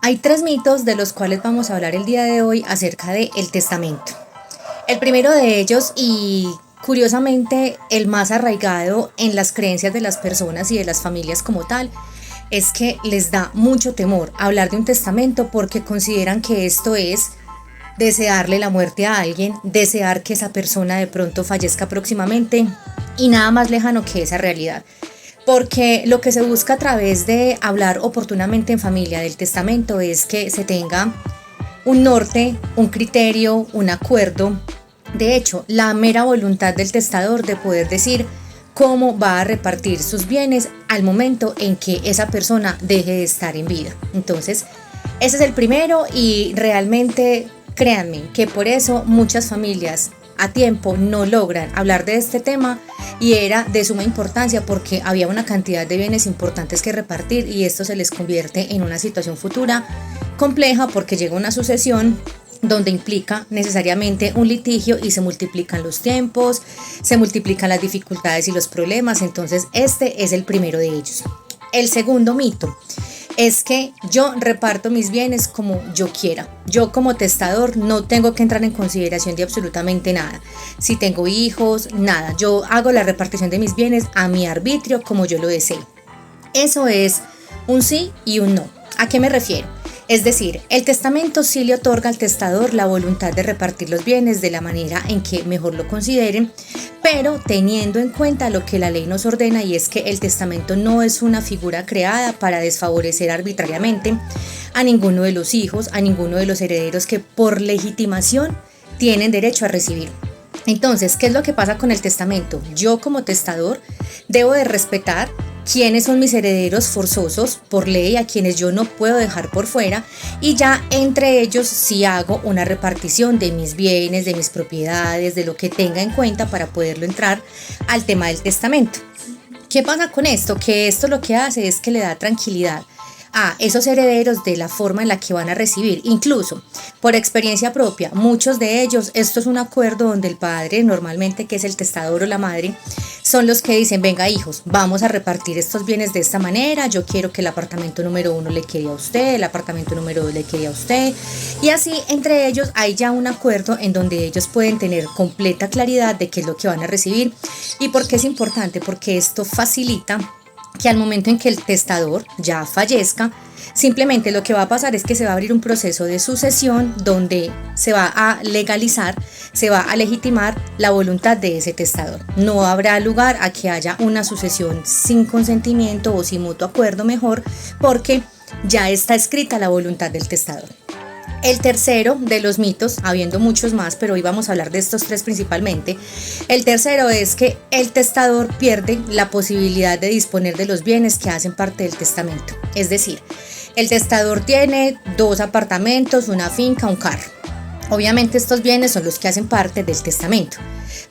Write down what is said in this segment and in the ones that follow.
Hay tres mitos de los cuales vamos a hablar el día de hoy acerca del testamento. El primero de ellos, y curiosamente el más arraigado en las creencias de las personas y de las familias como tal, es que les da mucho temor hablar de un testamento porque consideran que esto es desearle la muerte a alguien, desear que esa persona de pronto fallezca próximamente y nada más lejano que esa realidad. Porque lo que se busca a través de hablar oportunamente en familia del testamento es que se tenga un norte, un criterio, un acuerdo. De hecho, la mera voluntad del testador de poder decir cómo va a repartir sus bienes al momento en que esa persona deje de estar en vida. Entonces, ese es el primero y realmente créanme que por eso muchas familias a tiempo no logran hablar de este tema y era de suma importancia porque había una cantidad de bienes importantes que repartir y esto se les convierte en una situación futura compleja porque llega una sucesión donde implica necesariamente un litigio y se multiplican los tiempos, se multiplican las dificultades y los problemas. Entonces este es el primero de ellos. El segundo mito es que yo reparto mis bienes como yo quiera. Yo como testador no tengo que entrar en consideración de absolutamente nada. Si tengo hijos, nada. Yo hago la repartición de mis bienes a mi arbitrio como yo lo desee. Eso es un sí y un no. ¿A qué me refiero? Es decir, el testamento sí le otorga al testador la voluntad de repartir los bienes de la manera en que mejor lo consideren, pero teniendo en cuenta lo que la ley nos ordena, y es que el testamento no es una figura creada para desfavorecer arbitrariamente a ninguno de los hijos, a ninguno de los herederos que por legitimación tienen derecho a recibir. Entonces, ¿qué es lo que pasa con el testamento? Yo como testador debo de respetar quiénes son mis herederos forzosos por ley, a quienes yo no puedo dejar por fuera, y ya entre ellos sí hago una repartición de mis bienes, de mis propiedades, de lo que tenga en cuenta para poderlo entrar al tema del testamento. ¿Qué pasa con esto? Que esto lo que hace es que le da tranquilidad a esos herederos de la forma en la que van a recibir. Incluso, por experiencia propia, muchos de ellos, esto es un acuerdo donde el padre, normalmente que es el testador o la madre, son los que dicen, venga hijos, vamos a repartir estos bienes de esta manera, yo quiero que el apartamento número 1 le quede a usted, el apartamento número 2 le quede a usted, y así entre ellos hay ya un acuerdo en donde ellos pueden tener completa claridad de qué es lo que van a recibir. ¿Y por qué es importante? Porque esto facilita que al momento en que el testador ya fallezca, simplemente lo que va a pasar es que se va a abrir un proceso de sucesión donde se va a legalizar, se va a legitimar la voluntad de ese testador. No habrá lugar a que haya una sucesión sin consentimiento o sin mutuo acuerdo mejor, porque ya está escrita la voluntad del testador. El tercero de los mitos, habiendo muchos más, pero hoy vamos a hablar de estos tres principalmente. El tercero es que el testador pierde la posibilidad de disponer de los bienes que hacen parte del testamento. Es decir, el testador tiene 2 apartamentos, una finca, un carro. Obviamente estos bienes son los que hacen parte del testamento,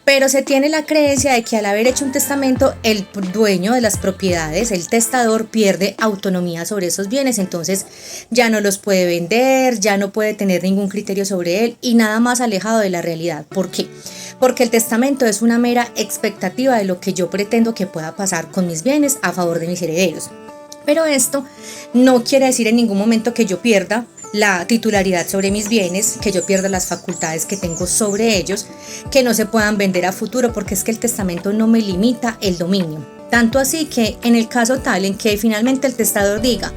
pero se tiene la creencia de que al haber hecho un testamento, el dueño de las propiedades, el testador, pierde autonomía sobre esos bienes, entonces ya no los puede vender, ya no puede tener ningún criterio sobre él y nada más alejado de la realidad. ¿Por qué? Porque el testamento es una mera expectativa de lo que yo pretendo que pueda pasar con mis bienes a favor de mis herederos. Pero esto no quiere decir en ningún momento que yo pierda la titularidad sobre mis bienes, que yo pierda las facultades que tengo sobre ellos, que no se puedan vender a futuro, porque es que el testamento no me limita el dominio. Tanto así que en el caso tal en que finalmente el testador diga,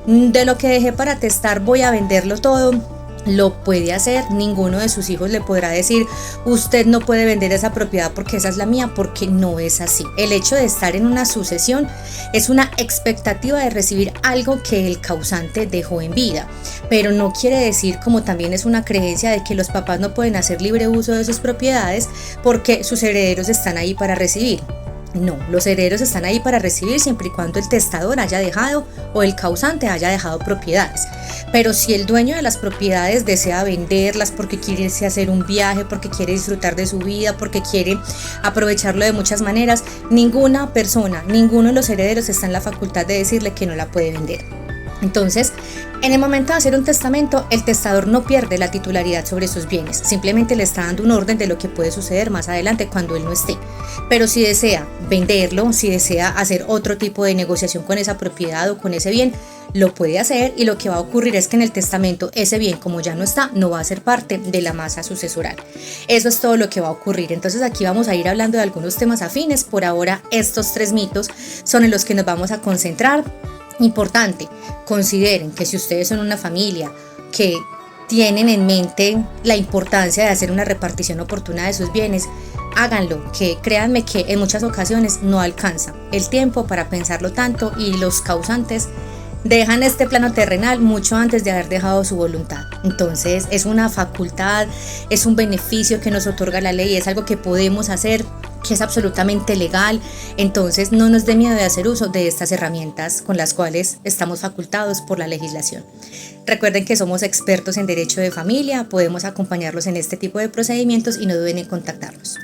de lo que dejé para testar voy a venderlo todo, lo puede hacer. Ninguno de sus hijos le podrá decir, usted no puede vender esa propiedad porque esa es la mía, porque no es así. El hecho de estar en una sucesión es una expectativa de recibir algo que el causante dejó en vida, pero no quiere decir, como también es una creencia, de que los papás no pueden hacer libre uso de sus propiedades porque sus herederos están ahí para recibir. No, los herederos están ahí para recibir siempre y cuando el testador haya dejado o el causante haya dejado propiedades. Pero si el dueño de las propiedades desea venderlas porque quiere irse a hacer un viaje, porque quiere disfrutar de su vida, porque quiere aprovecharlo de muchas maneras, ninguna persona, ninguno de los herederos está en la facultad de decirle que no la puede vender. Entonces, En el momento de hacer un testamento, el testador no pierde la titularidad sobre sus bienes, simplemente le está dando un orden de lo que puede suceder más adelante cuando él no esté. Pero si desea venderlo, si desea hacer otro tipo de negociación con esa propiedad o con ese bien, lo puede hacer, y lo que va a ocurrir es que en el testamento ese bien, como ya no está, no va a ser parte de la masa sucesoral. Eso es todo lo que va a ocurrir. Entonces aquí vamos a ir hablando de algunos temas afines. Por ahora estos 3 mitos son en los que nos vamos a concentrar. Importante, consideren que si ustedes son una familia que tienen en mente la importancia de hacer una repartición oportuna de sus bienes, háganlo, que créanme que en muchas ocasiones no alcanza el tiempo para pensarlo tanto, y los causantes dejan este plano terrenal mucho antes de haber dejado su voluntad. Entonces es una facultad, es un beneficio que nos otorga la ley, es algo que podemos hacer, que es absolutamente legal. Entonces no nos dé miedo de hacer uso de estas herramientas con las cuales estamos facultados por la legislación. Recuerden que somos expertos en derecho de familia, podemos acompañarlos en este tipo de procedimientos y no duden en contactarnos.